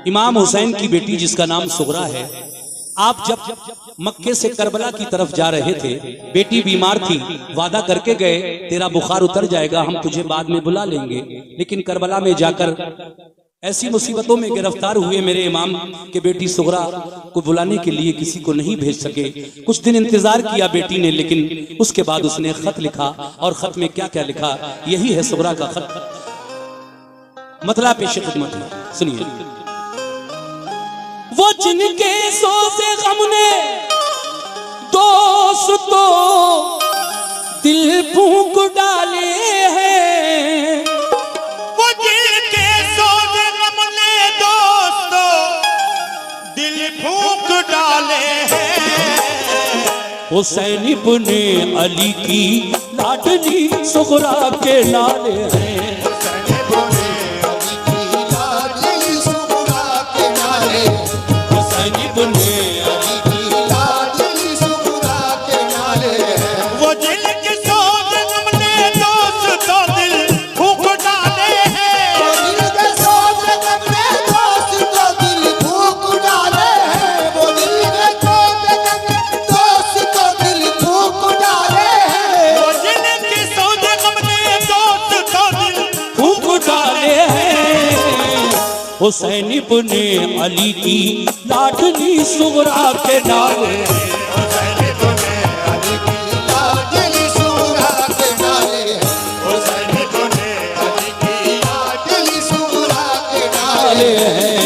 इमाम हुसैन की बेटी जिसका नाम सुगरा है। आप जब मक्के से करबला की तरफ जा रहे थे, बेटी बीमार थी, वादा करके गए तेरा बुखार उतर जाएगा, हम तुझे बाद में बुला लेंगे। लेकिन करबला में जाकर ऐसी मुसीबतों में गिरफ्तार हुए, मेरे इमाम के बेटी सुगरा को बुलाने के लिए किसी को नहीं भेज सके। कुछ दिन इंतजार किया बेटी ने, लेकिन उसके बाद उसने खत लिखा। और खत में क्या क्या लिखा, यही है सुगरा का खत। मतलब पेश खिदमत में सुनिए। वो जिनके सोचे गम ने दोस्तों दिल फूंक डाले हैं, वो जिनके सोचे गम ने दोस्तों दिल फूंक डाले हैं। हुसैन इब्ने अली की लाडली सुगरा के नाले हैं। हुसैन इब्ने अली की लाडली सुगरा के नाले, हुसैन इब्ने अली की लाडली सुगरा के नाले, हुसैन इब्ने अली की लाडली सुगरा के नाले हैं।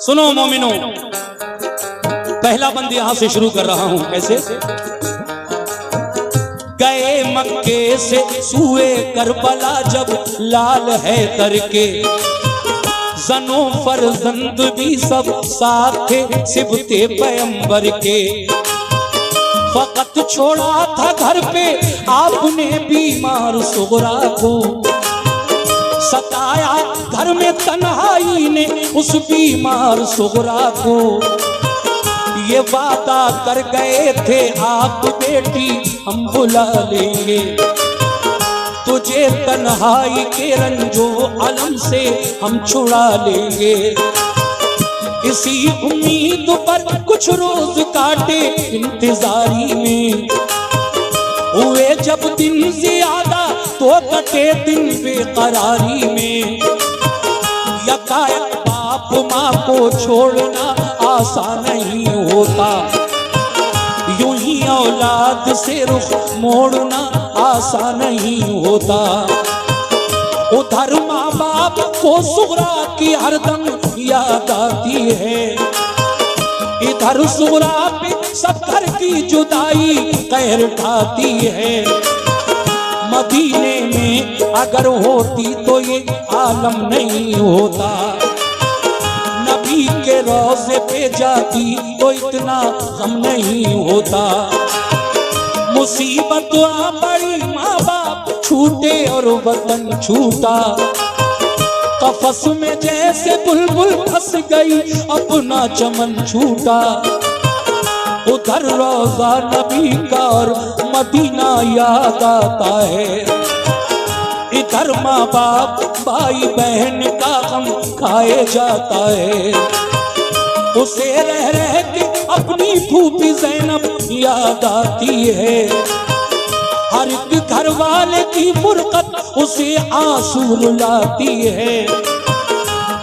सुनो मोमिनो, पहला बंद यहां से शुरू कर रहा हूं। कैसे? गए मक्के से सुए करबला जब लाल है करके, जनो फरजंद भी सब साथ थे सिबते पैगंबर के। फकत छोड़ा था घर पे आपने बीमार सुगरा को, सताया घर में तन्हाई ने उस बीमार सुगरा को। ये वादा कर गए थे आप बेटी हम बुला लेंगे, तुझे तन्हाई के रंजो अलम से हम छुड़ा लेंगे। इसी उम्मीद पर कुछ रोज काटे इंतजारी में, हुए जब दिन ज्यादा तो कटे दिन बेकरारी में। यकायक बाप माँ को छोड़ना आसान नहीं होता, यूं ही औलाद से रुख मोड़ना आसान नहीं होता। उधर माँ बाप को सुगरा की हरदम याद आती है, इधर सुगरा पे सब घर की जुदाई कहर ढाती है। मदीने में अगर होती तो ये आलम नहीं होता, नबी के रोज़े पे जाती तो इतना गम नहीं होता। मुसीबत आ पड़ी माँ बाप छूटे और वतन छूटा, कफस में जैसे बुलबुल फंस गई अपना चमन छूटा। उधर रोज़ा नबी का और मदीना याद आता है, इधर माँ बाप भाई बहन का गम खाए जाता है। उसे रह रह के अपनी फूफी ज़ैनब याद आती है, हर एक घर वाले की फुरकत उसे आंसू रुलाती है।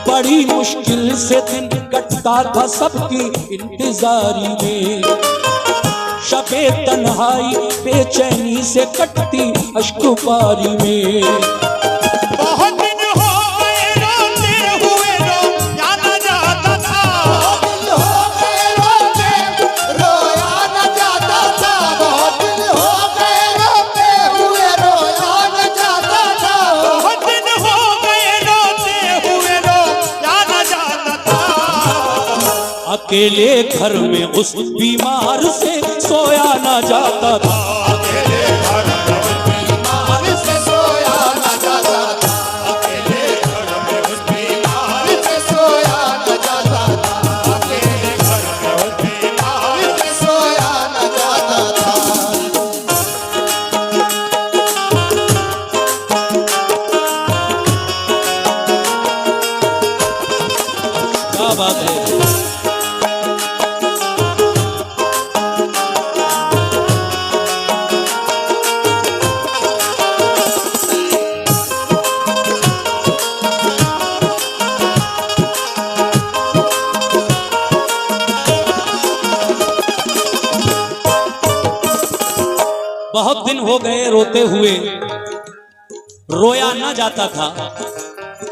बड़ी मुश्किल से दिन कटता था सबकी इंतजारी में, शबे तन्हाई बेचैनी से कटती अश्कबारी में। बहुत दिन हो गए रोते हुए रोया न जाता था, बहुत दिन हो गए रोते रोया न जाता था, बहुत दिन हो गए रोते हुए रोया न जाता था, बहुत दिन हो गए रोते अकेले घर में उस बीमार से सोया न जाता था। अकेले घर में उस बीमार से सोया न जाता था। अकेले घर में उस बीमार से सोया न जाता था। अकेले घर में उस बीमार से सोया न जाता था। क्या बात है। बहुत दिन हो गए रोते हुए, रोया ना जाता था।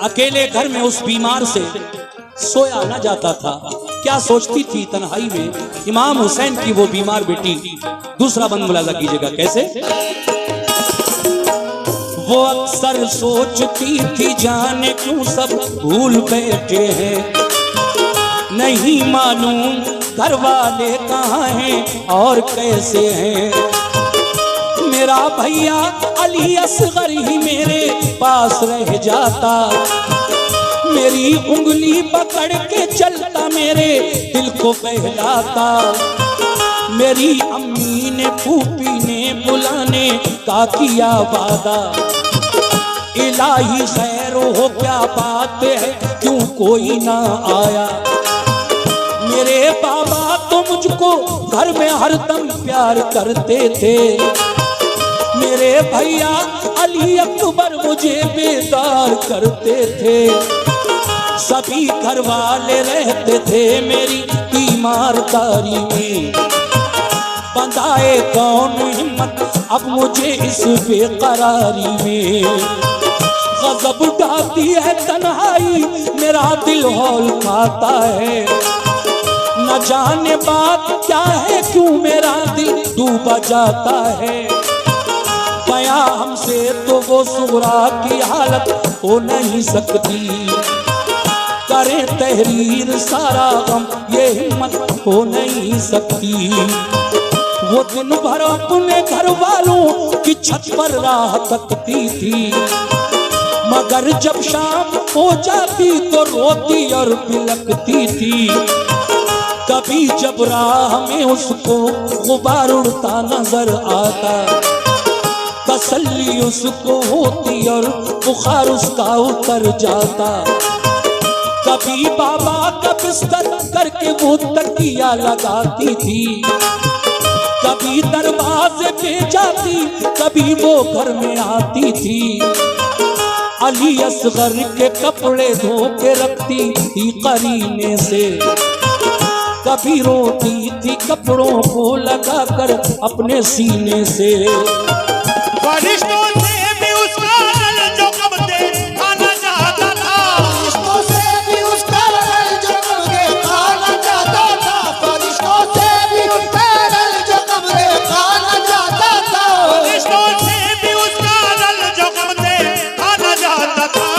अकेले घर में उस बीमार से सोया ना जाता था। क्या सोचती थी तन्हाई में इमाम हुसैन की वो बीमार बेटी। दूसरा बंद मुलाजा कीजिएगा कैसे। वो अक्सर सोचती थी जाने क्यों सब भूल बैठे हैं, नहीं मालूम घर वाले कहाँ हैं और कैसे हैं। मेरा भैया अली असगर ही मेरे पास रह जाता, मेरी उंगली पकड़ के चलता, मेरे दिल को बहलाता। मेरी अम्मी ने फूफी ने बुलाने का किया वादा, इलाही खैर हो क्या बात है क्यों कोई ना आया। मेरे बाबा तो मुझको घर में हरदम प्यार करते थे, मेरे भैया अली अकबर मुझे बेदार करते थे। सभी घर वाले रहते थे मेरी तीमारदारी में, बंधाए कौन हिम्मत अब मुझे इस बेकरारी में। गजब उठाती है तन्हाई मेरा दिल हौल खाता है, न जाने बात क्या है क्यों मेरा दिल डूबा जाता है। बयां हमसे तो वो सुगरा की हालत हो नहीं सकती, करें तहरीर सारा गम ये हिम्मत हो नहीं सकती। वो दिन भर अपने घर वालों की छत पर राह तकती थी, मगर जब शाम हो जाती तो रोती और बिलकती थी। कभी जब राह में उसको गुबार उड़ता नजर आता, तसल्ली उसको होती और बुखार उसका उतर जाता। कभी बाबा का बिस्तर करके वो तकिया लगाती थी, कभी दरवाजे पे जाती, कभी वो घर में आती थी। अली असगर के कपड़े धो के रखती थी करीने से, कभी रोती थी कपड़ों को लगाकर अपने सीने से। फरिश्तों से भी उसका रल जो कब्जे खाना चाहता था। फरिश्तों से भी उसका रल जो कब्जे खाना चाहता था। फरिश्तों से भी उसका रल जो कब्जे खाना चाहता था। फरिश्तों से भी उसका रल जो कब्जे खाना चाहता था।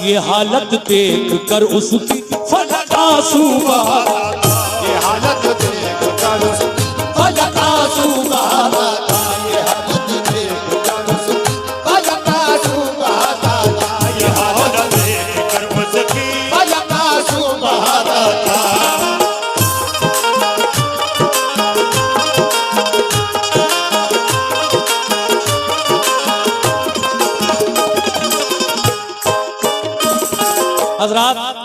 ये हालत देख कर उसकी फलक आंसू बहाता, ये हालत देख कर उसकी फलक आंसू बहाता था। ये हालत देख कर उसकी फलक आंसू बहाता था। ये हालत देखकर उसकी फलक आंसू बहाता था। हजरात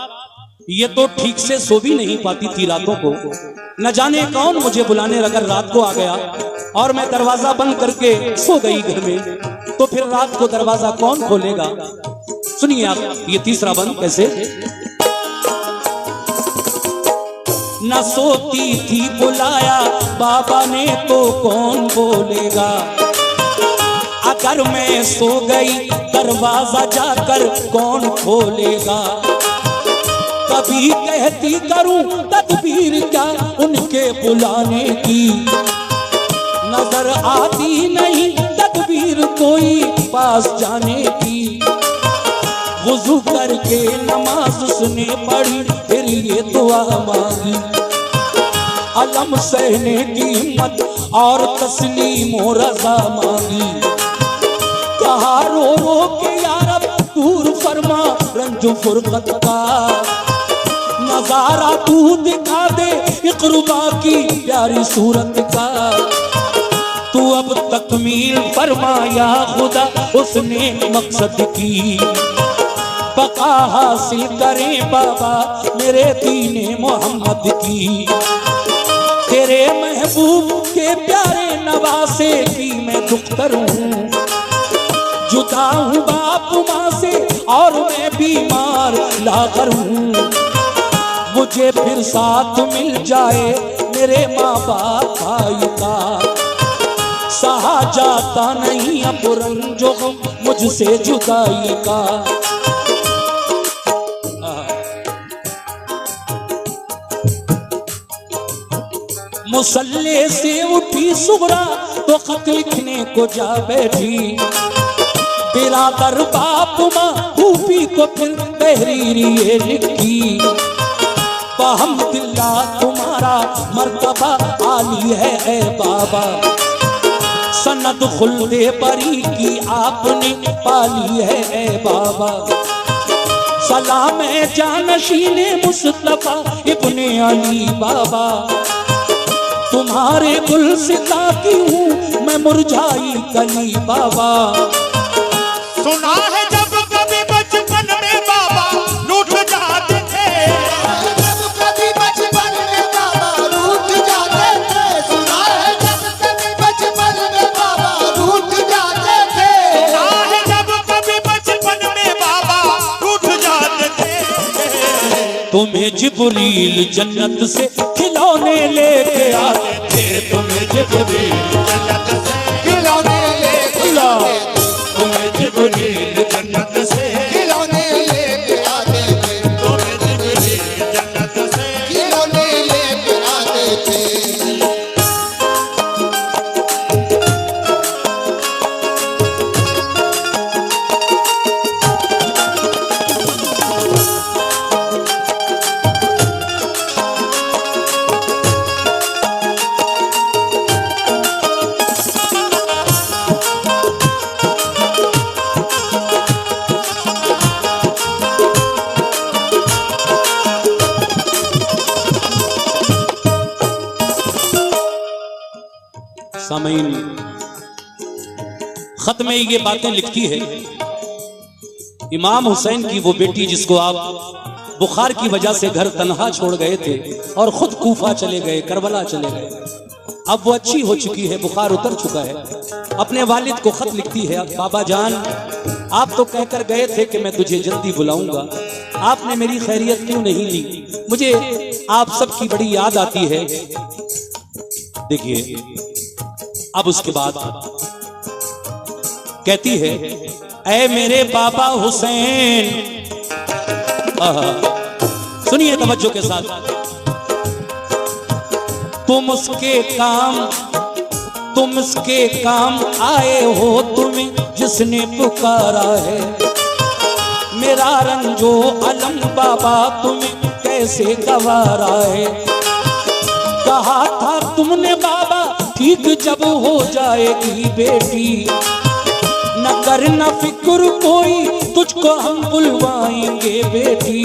ये तो ठीक से सो भी नहीं पाती थी रातों को, न जाने कौन मुझे बुलाने अगर रात को आ गया और मैं दरवाजा बंद करके सो गई घर में, तो फिर रात को दरवाजा कौन खोलेगा। सुनिए आप ये तीसरा बंद कैसे। न सोती थी बुलाया बाबा ने तो कौन बोलेगा, अगर मैं सो गई दरवाजा जाकर कौन खोलेगा। कभी कहती करूं तदबीर क्या उनके बुलाने की, नजर आती नहीं तदबीर कोई पास जाने की। वो वुजू करके नमाज उसने पढ़ी, फिर ये दुआ मांगी, अलम सहने की हिम्मत और तस्लीम व रज़ा मांगी। कहा रो रो के या रब दूर फरमा रंज फुरकत का, नजारा तू दिखा दे इक़रुबा की प्यारी सूरत का। तू अब तकमील फरमाया खुदा उसने मकसद की, बका हासिल करें बाबा मेरे दीने मोहम्मद की। तेरे महबूब के प्यारे नवासे की मैं दुख्तर हूँ, जुदा हूँ बाप माँ से और मैं बीमार लाकर हूँ। मुझे फिर साथ मिल जाए मेरे माँ बाप भाई का, सहा जाता नहीं अब रंजो मुझसे जुदाई का। मुसल्ले से उठी सुगरा तो खत लिखने को जा बैठी, बिरादर बाप माँ फूफी को फिर तहरीर ये लिखी। बहम्दिल्ला तुम्हारा मर्तबा आली है ए बाबा, सनद खुल्दे बरी की आपने पाली है ए बाबा। सलाम है जानशीने मुस्तफा इब्ने अली बाबा, तुम्हारे गुलसिता की हूँ मैं मुरझाई कली बाबा। सुना है जब कभी बचपन में बाबा रूठ जाते थे, जब कभी बचपन में बाबा रूठ जाते थे, सुना है जब कभी बचपन में बाबा रूठ जाते थे। सुना है जब कभी बचपन में बाबा रूठ जाते थे। तुम्हें जिब्रील जन्नत से खिलौने लेके आते थे, तुम्हें जिब्रील जन्नत से खिलौने लेके आते थे, तुम्हें जिब्रील जन्नत से खिलौने लेके आते थे, तुम्हें जिब्रील जन्नत से खिलौने लेके आते थे। सामीन, खत में ये बातें लिखती है इमाम हुसैन की वो बेटी जिसको आप बुखार की वजह से घर तन्हा छोड़ गए थे और खुद कूफा चले गए, करबला चले गए। अब वो अच्छी हो चुकी है, बुखार उतर चुका है। अपने वालिद को खत लिखती है, बाबा जान आप तो कहकर गए थे कि मैं तुझे जल्दी बुलाऊंगा, आपने मेरी खैरियत क्यों नहीं ली? मुझे आप सबकी बड़ी याद आती है। देखिए अब उसके बाद कहती है, ऐ मेरे बाबा हुसैन, सुनिए तवज्जो के साथ, तुम उसके काम आए हो, तुम्हें जिसने पुकारा है। मेरा रंजो अलम बाबा तुम्हें कैसे गवारा है। कहा था तुमने बाबा ठीक जब हो जाएगी बेटी, न करना फिक्र कोई तुझको हम बुलवाएंगे बेटी।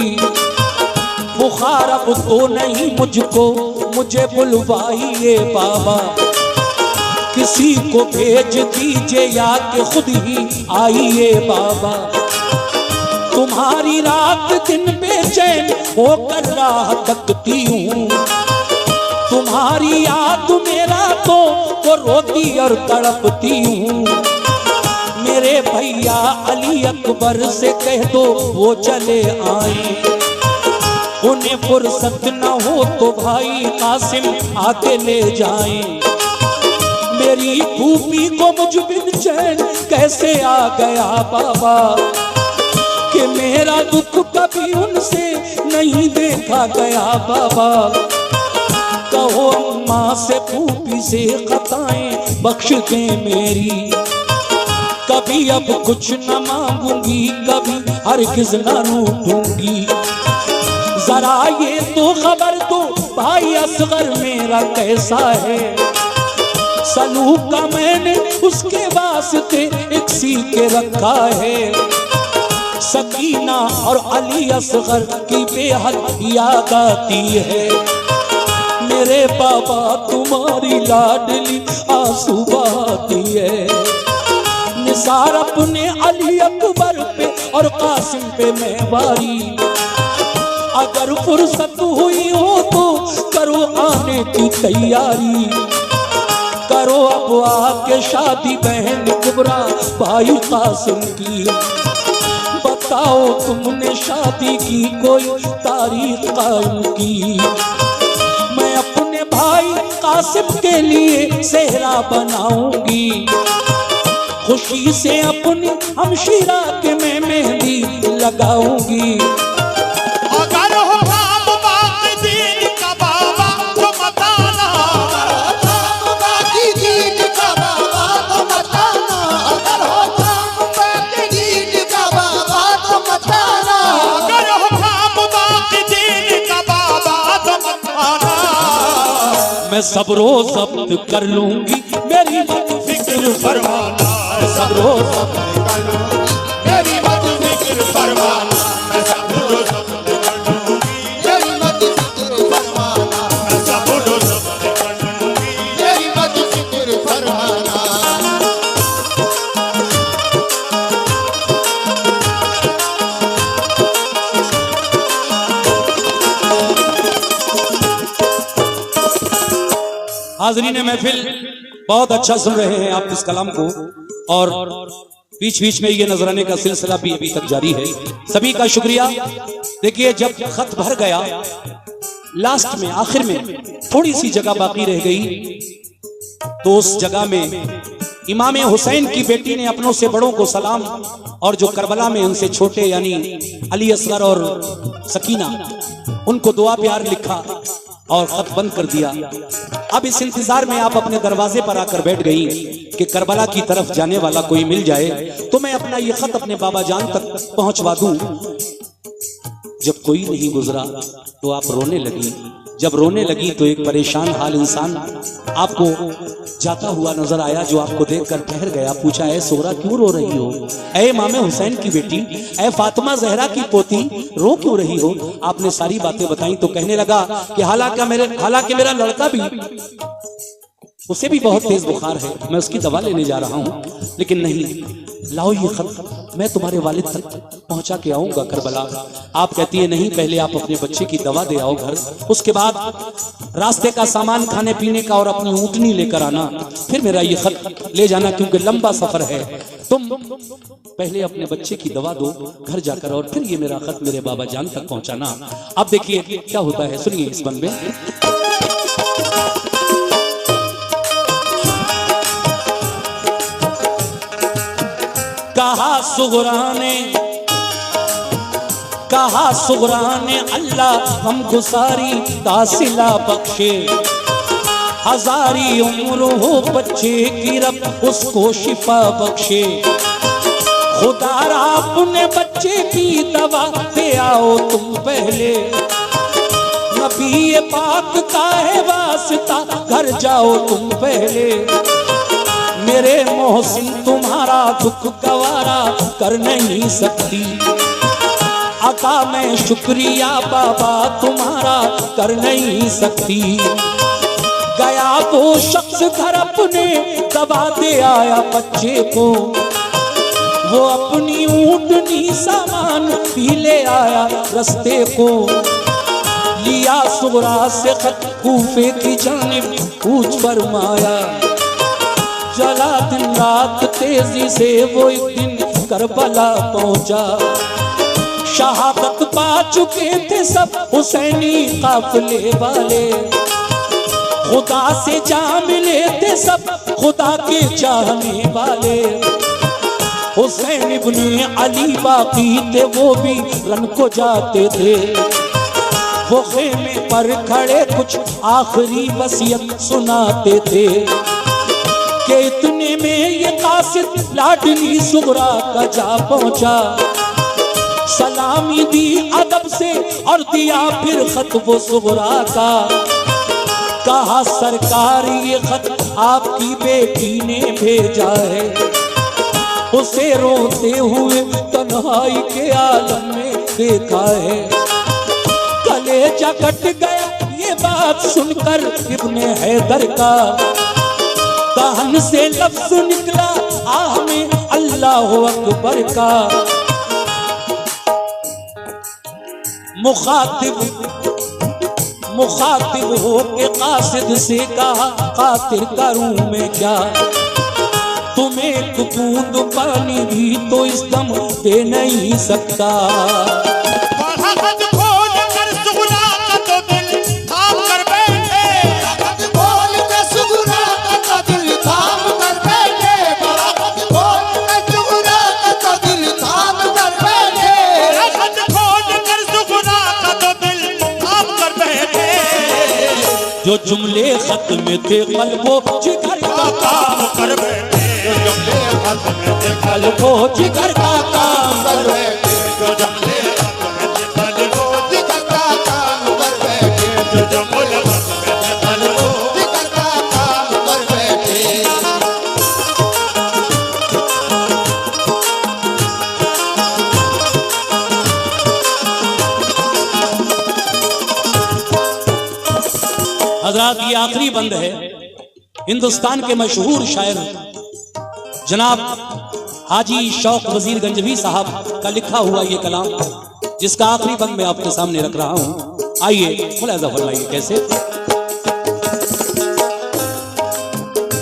बुखार अब तो नहीं मुझको, मुझे बुलवाइए बाबा, किसी को भेज दीजिए या कि खुद ही आइए बाबा। तुम्हारी रात दिन बेचैन होकर राह तकती हूँ, तुम्हारी याद मेरा तो वो रोती और तड़पती हूँ। मेरे भैया अली अकबर से कह दो वो चले आए, उन्हें फुर्सत न हो तो भाई कासिम आके ले जाएं। मेरी फूफी को मुझ बिन चैन कैसे आ गया बाबा, कि मेरा दुख कभी उनसे नहीं देखा गया बाबा। कहो अम्मा से फूफी से खताएं बख्श दे मेरी, कभी अब कुछ न मांगूंगी, कभी हरगिज़ ना रूठूंगी। जरा ये तो खबर दो भाई असगर मेरा कैसा है, सलूक का मैंने उसके वास्ते एक सी के रखा है। सकीना और अली असगर की बेहद याद आती है, मेरे बाबा तुम्हारी लाडली आंसू बहाती है। निसार अपने अली अकबर पे और कासिम पे मैं वारी, अगर फुर्सत हुई हो तो करो आने की तैयारी। करो अब आके शादी बहन कुबरा भाई कासिम की, बताओ तुमने शादी की कोई तारीख कायम की। मैं अपने भाई कासिम के लिए सेहरा बनाऊंगी, खुशी से अपनी हमशीरा के मैं मेहंदी लगाऊंगी। अगर हो काम बाकी दीन का बाबा तो बताना, बाकी दीन का बाबा तो बताना, अगर हो काम बाकी दीन का बाबा तो बताना, अगर हो काम बाकी दीन का बाबा तो बताना। मैं सब्रो ज़ब्त कर लूंगी, मेरी मत फिक्र फरमाना। सब्रो मेरी मत फिक्र फरमाना, मैं सब रोज़ कर लूंगी, मेरी मत फिक्र फरमाना, मैं सब रोज़ कर लूंगी। मेरी मत फिक्र फरमाना। हाज़रीन महफिल बहुत अच्छा सुन रहे हैं आप इस कलाम को, और बीच बीच में ये नजराने का सिलसिला भी अभी तक जारी है। सभी का शुक्रिया। देखिए जब खत भर गया, लास्ट में आखिर में थोड़ी सी जगह बाकी रह गई, तो उस जगह में इमाम हुसैन की बेटी ने अपनों से बड़ों को सलाम, और जो करबला में उनसे छोटे यानी अली असगर और सकीना, उनको दुआ प्यार लिखा और खत बंद कर दिया। अब इस इंतजार में आप अपने दरवाजे पर आकर बैठ गई कि करबला की तरफ जाने वाला कोई मिल जाए तो मैं अपना ये खत अपने बाबा जान तक पहुंचवा दूं। जब कोई नहीं गुजरा तो आप रोने लगी। जब रोने लगी तो एक परेशान हाल इंसान आपको जाता हुआ नजर आया, जो आपको देखकर ठहर गया। पूछा, ऐ सोरा क्यों रो रही हो? ऐ इमाम हुसैन की बेटी, ऐ फातिमा जहरा की पोती, रो क्यों रही हो? आपने सारी बातें बताई तो कहने लगा कि हालांकि मेरा लड़का भी, उसे भी बहुत तेज बुखार है, मैं उसकी दवा लेने जा रहा हूँ, लेकिन नहीं, लाओ ये खत, मैं तुम्हारे वालिद तक पहुंचा के आऊंगा करबला। आप कहती है नहीं, पहले आप अपने बच्चे की दवा दे आओ घर, उसके बाद रास्ते का सामान खाने पीने का और अपनी ऊँटनी लेकर आना, फिर मेरा ये खत ले जाना, क्योंकि लंबा सफर है। तुम पहले अपने बच्चे की दवा दो घर जाकर, और फिर ये मेरा खत मेरे बाबा जान तक पहुंचाना। अब देखिए क्या होता है, सुनिए इस बंद में। कहा सुगराने अल्लाह हमको सारी तासिला बख्शे, हजारी उम्र हो बच्चे की रब उसको शिफा बख्शे। खुदा अपने बच्चे की दवा दे आओ तुम पहले, नबी पाक का है वास्ता घर जाओ तुम पहले। मेरे मोहसिन तुम्हारा दुख गवारा कर नहीं सकती, आका मैं शुक्रिया बाबा तुम्हारा कर नहीं सकती। गया वो शख्स घर अपने दबा दे आया बच्चे को, वो अपनी ऊँटनी सामान भी ले आया रस्ते को। लिया सुगरा से खत कूफे की जानिब पूछ फरमाया, चला दिन रात तेजी से वो एक दिन करबला पहुंचा। शहादत पा चुके थे सब हुसैनी काफिले वाले, खुदा से जा मिले थे सब खुदा के चाहने वाले। हुसैन इब्ने अली बाकी थे, वो भी रन को जाते थे। वो खेमे पर खड़े कुछ आखिरी वसीयत सुनाते थे कि इतने में ये कासिद लाडली सुगरा का जा पहुंचा। सलामी दी अदब से और दिया फिर खत वो सुगरा का। कहा सरकार ये खत आपकी बेटी ने भेजा है, उसे रोते हुए तन्हाई के आलम में देखा है। कलेजा कट गया ये बात सुनकर इब्ने हैदर का, दहन से लफ्ज निकला आह में अल्लाह अकबर का। मुखातिब हो के कासिद से कहा खातिर करूं मैं क्या, तुम्हें एक बूंद पानी भी तो इस दम दे नहीं सकता। पढ़ा खत खोल कर सुगुना का तो दिल थाम कर बैठे, खत खोल के सुगुना का दिल थाम कर बैठे, खत खोल के सुगुना का दिल थाम कर बैठे, खत खोल कर सुगुना का तो दिल थाम कर बैठे। जो जुमले खत में थे कल्बो जिगर का काम कर बैठे, जो जुमले खत में थे कल्बो जिगर का काम कर बैठे, जो जमले खत में थे कल्बो जिगर का काम कर बैठे, जो जमले खत में थे कल्बो जिगर का काम कर बैठे। हजरात ये आखिरी बंद है हिंदुस्तान के मशहूर शायर जनाब हाजी शौक वजीर गंजवी साहब का लिखा हुआ ये कलाम, जिसका आखिरी बंद मैं आपके सामने रख रहा हूं। आइए मुलाजा फरमाइए कैसे।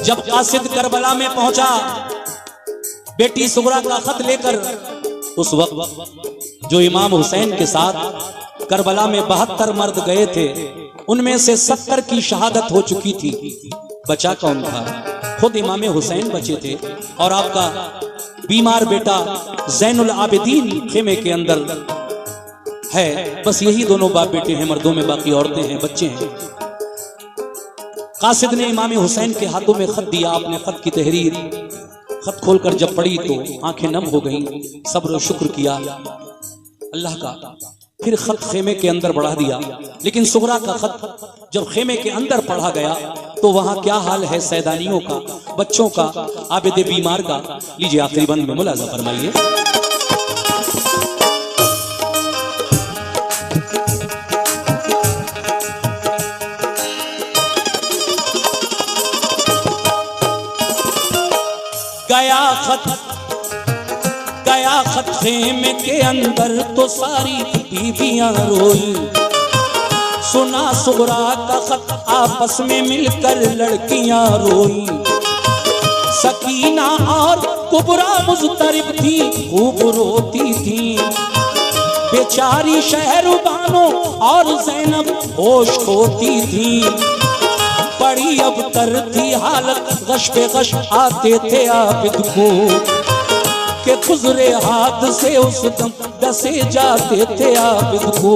जब कासिद करबला में पहुंचा बेटी सुगरा का खत लेकर, उस वक्त जो इमाम हुसैन के साथ करबला में 72 मर्द गए थे, उनमें से 70 की शहादत हो चुकी थी। बचा कौन था? खुद इमाम हुसैन बचे थे और आपका बीमार बेटा जैनुल आबिदीन खेमे के अंदर है। बस यही दोनों बाप बेटे हैं, मर्दों में बाकी औरतें हैं, बच्चे हैं। कासिद ने इमाम हुसैन के हाथों में खत दिया। आपने खत की तहरीर खत खोलकर जब पढ़ी तो आंखें नम हो गईं, सब्र और शुक्र किया अल्लाह का। फिर खत खेमे के अंदर बढ़ा दिया। लेकिन सुगरा का खत जब खेमे के अंदर पढ़ा गया तो वहां क्या हाल है सैदानियों का, बच्चों का, आबिद बीमार का। लीजिए आखिरी बंद में मुलाजा फरमाइए। गया खत खेमे के अंदर तो सारी बीबियां रोई। सुना सुगरा का खत आपस में मिलकर लड़कियां रोई। सकीना और कुबरा मुज़तरिब थी, खूब रोती थी। बेचारी शहरबानो और ज़ैनब होश खोती थी। बड़ी अबतर थी हालत, गश पे गश आते थे आबिद को के गुजरे हाथ से उस दम डसे जाते थे आबिद को।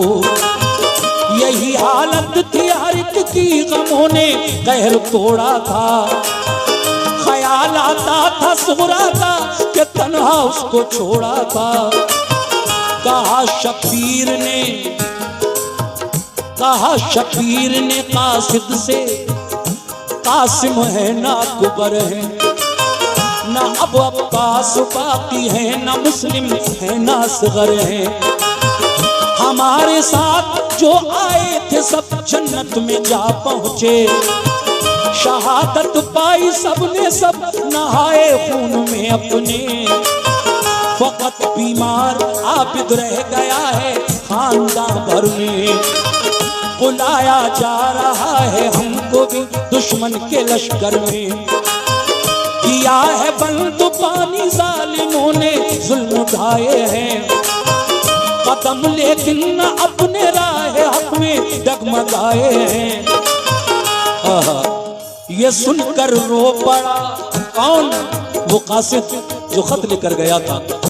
यही हालत थी हर एक की, गमों ने कहर तोड़ा था। ख्याल आता था सुगरा का कि तन्हा उसको छोड़ा था। कहा शबीर ने कासिद से, कासिम है ना अकबर है, ना अब अब्बास बाकी है, ना मुस्लिम है ना असगर है। हमारे साथ जो आए थे सब जन्नत में जा पहुंचे। शहादत पाई सबने, सब नहाए खून में अपने। फकत बीमार आबिद रह गया है खानदान भर में। बुलाया जा रहा है हमको भी दुश्मन के लश्कर में। किया है बंद पानी जालिमों ने जुल्म उठाए हैं। कदम लेकिन न अपने राह हक में डगमगाए हैं। ये सुनकर रो पड़ा कौन? वो कासिद जो खत लेकर गया था।